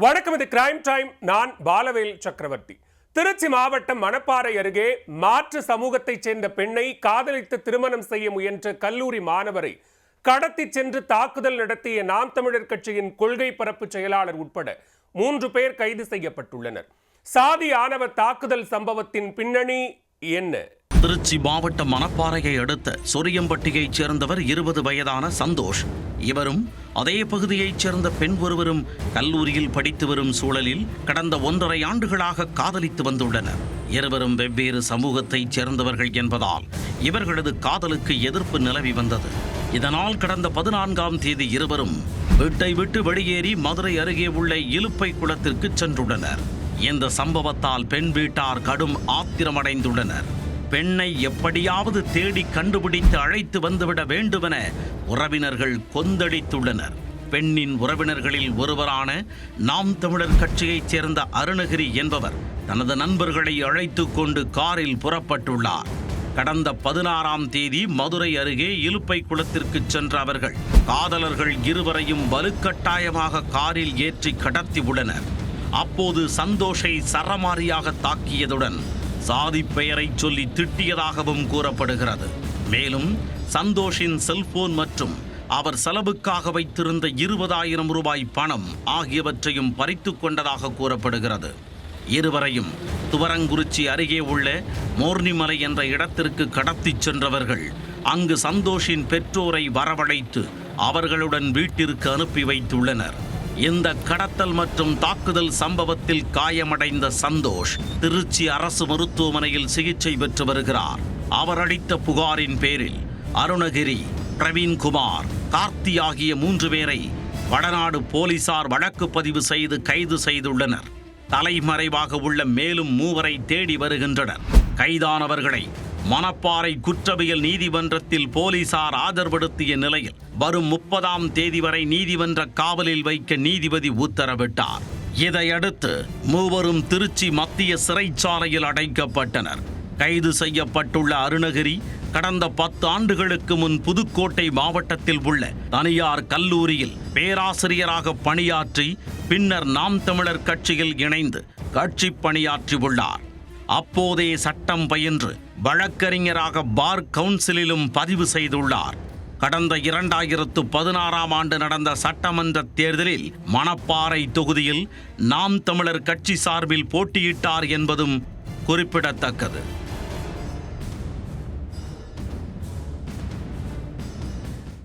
வணக்கம், இது crime time. நான் பாலவேல் சக்கரவர்த்தி. திருச்சி மாவட்டம் மணப்பாறை அருகே மாற்று சமூகத்தைச் சேர்ந்த பெண்ணை காதலித்து திருமணம் செய்ய முயன்ற கல்லூரி மாணவரை கடத்தி சென்று தாக்குதல் நடத்திய நாம் தமிழர் கட்சியின் கொள்கை பரப்பு செயலாளர் உட்பட 3 பேர் கைது செய்யப்பட்டுள்ளனர். சாதி ஆணவ தாக்குதல் சம்பவத்தின் பின்னணி என்ன? திருச்சி மாவட்டம் மணப்பாறையை அடுத்த சொரியம்பட்டியைச் சேர்ந்தவர் 20 வயதான சந்தோஷ். இவரும் அதே பகுதியைச் சேர்ந்த பெண் ஒருவரும் கல்லூரியில் படித்து வரும் சூழலில் கடந்த 1.5 ஆண்டுகளாக காதலித்து வந்துள்ளனர். இருவரும் வெவ்வேறு சமூகத்தைச் சேர்ந்தவர்கள் என்பதால் இவர்களது காதலுக்கு எதிர்ப்பு நிலவி வந்தது. இதனால் கடந்த 14ஆம் தேதி இருவரும் வீட்டை விட்டு வெளியேறி மதுரை அருகே உள்ள இலுப்பை குளத்திற்கு சென்றுள்ளனர். இந்த சம்பவத்தால் பெண் வீட்டார் கடும் ஆத்திரமடைந்துள்ளனர். பெண்ணை எப்படியாவது தேடி கண்டுபிடித்து அழைத்து வந்துவிட வேண்டுமென உறவினர்கள் கொந்தளித்துள்ளனர். பெண்ணின் உறவினர்களில் ஒருவரான நாம் தமிழர் கட்சியைச் சேர்ந்த அருணகிரி என்பவர் தனது நண்பர்களை அழைத்து கொண்டு காரில் புறப்பட்டுள்ளார். கடந்த 16ஆம் தேதி மதுரை அருகே இலுப்பை குளத்திற்கு சென்ற அவர்கள் காதலர்கள் இருவரையும் வலுக்கட்டாயமாக காரில் ஏற்றி கடத்தி உள்ளனர். அப்போது சந்தோஷை சரமாரியாக தாக்கியதுடன் சாதி பெயரை சொல்லி திட்டியதாகவும் கூறப்படுகிறது. மேலும் சந்தோஷின் செல்போன் மற்றும் அவர் செலவுக்காக வைத்திருந்த 20,000 ரூபாய் பணம் ஆகியவற்றையும் பறித்து கொண்டதாக கூறப்படுகிறது. இருவரையும் துவரங்குறிச்சி அருகே உள்ள மோர்னிமலை என்ற இடத்திற்கு கடத்தி சென்றவர்கள் அங்கு சந்தோஷின் பெற்றோரை வரவழைத்து அவர்களுடன் வீட்டிற்கு அனுப்பி வைத்துள்ளனர். இந்த கடத்தல் மற்றும் தாக்குதல் சம்பவத்தில் காயமடைந்த சந்தோஷ் திருச்சி அரசு மருத்துவமனையில் சிகிச்சை பெற்று வருகிறார். அவர் அளித்த புகாரின் பேரில் அருணகிரி, பிரவீன்குமார், கார்த்தி ஆகிய 3 பேரை வடநாடு போலீசார் வழக்கு பதிவு செய்து கைது செய்துள்ளனர். தலைமறைவாக உள்ள மேலும் 3 தேடி வருகின்றனர். கைதானவர்களை மணப்பாறை குற்றவியல் நீதிமன்றத்தில் போலீசார் ஆஜர்படுத்திய நிலையில் வரும் 30ஆம் தேதி வரை நீதிமன்ற காவலில் வைக்க நீதிபதி உத்தரவிட்டார். இதையடுத்து 3 திருச்சி மத்திய சிறைச்சாலையில் அடைக்கப்பட்டனர். கைது செய்யப்பட்டுள்ள அருணகிரி கடந்த 10 ஆண்டுகளுக்கு முன் புதுக்கோட்டை மாவட்டத்தில் உள்ள தனியார் கல்லூரியில் பேராசிரியராக பணியாற்றி பின்னர் நாம் தமிழர் கட்சியில் இணைந்து கட்சி பணியாற்றியுள்ளார். அப்போதே சட்டம் பயின்று வழக்கறிஞராக பார் கவுன்சிலிலும் பதிவு செய்துள்ளார். கடந்த 2016ஆம் ஆண்டு நடந்த சட்டமன்ற தேர்தலில் மணப்பாறை தொகுதியில் நாம் தமிழர் கட்சி சார்பில் போட்டியிட்டார் என்பதும் குறிப்பிடத்தக்கது.